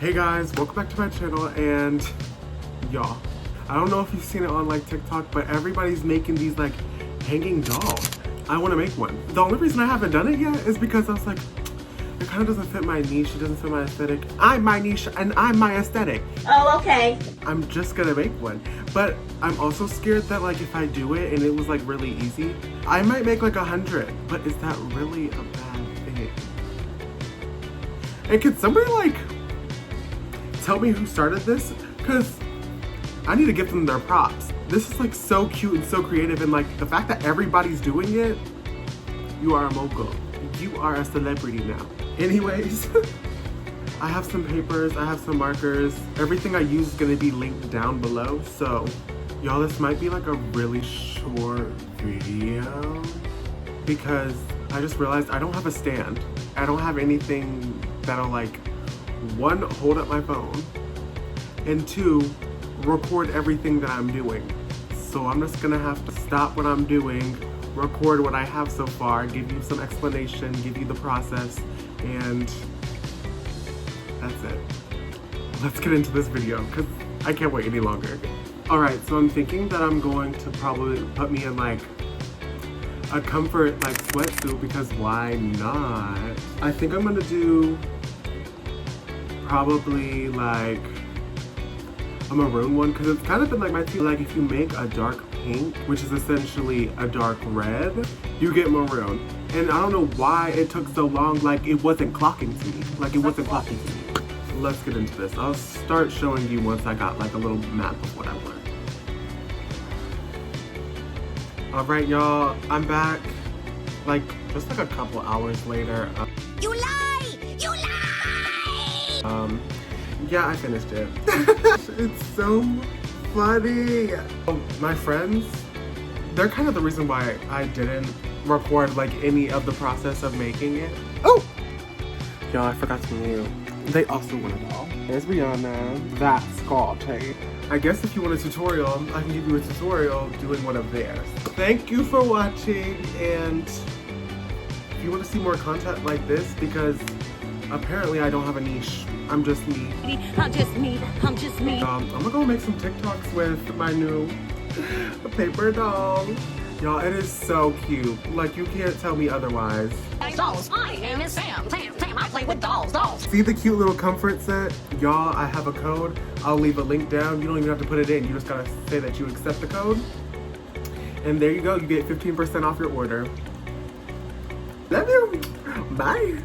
Hey guys, welcome back to my channel. And y'all, I don't know if you've seen it on like TikTok, but everybody's making these like hanging dolls. I want to make one. The only reason I haven't done it yet is because I was like, it kind of doesn't fit my niche, it doesn't fit my aesthetic. I'm my niche and I'm my aesthetic. Oh, okay. I'm just gonna make one. But I'm also scared that like if I do it and it was like really easy, I might make like 100. But is that really a bad thing? And can somebody like tell me who started this? Because I need to give them their props. This is like so cute and so creative, and like the fact that everybody's doing it, you are a mogul. You are a celebrity now. Anyways, I have some papers, I have some markers. Everything I use is gonna be linked down below. So y'all, this might be like a really short video because I just realized I don't have a stand. I don't have anything that'll like, one, hold up my phone, and two, record everything that I'm doing. So I'm just gonna have to stop what I'm doing, record what I have so far, give you some explanation, give you the process, and that's it. Let's get into this video because I can't wait any longer. Alright, so I'm thinking that I'm going to probably put me in like a comfort like sweatsuit because why not? I think I'm gonna do probably like a maroon one because it's kind of been like my theme. Like if you make a dark pink, which is essentially a dark red, you get maroon. And I don't know why it took so long, like it wasn't clocking to me. Like it wasn't clocking to me. Let's get into this. I'll start showing you once I got like a little map of what I want. Alright y'all, I'm back like just like a couple hours later. You lie! You lie! Yeah, I finished it. It's so funny. My friends, they're kind of the reason why I didn't record like any of the process of making it. Oh! Y'all, I forgot to mute. They also want a doll. There's Rihanna. That's Scotty. I guess if you want a tutorial, I can give you a tutorial doing one of theirs. Thank you for watching, and if you want to see more content like this, because apparently I don't have a niche. I'm just me. I'm just me. I'm just me. I'm gonna go make some TikToks with my new paper doll. Y'all, it is so cute. Like, you can't tell me otherwise. Dolls. My name is Sam. Sam, I play with dolls. See the cute little comfort set? Y'all, I have a code. I'll leave a link down. You don't even have to put it in. You just gotta say that you accept the code. And there you go. You get 15% off your order. Love you. Bye.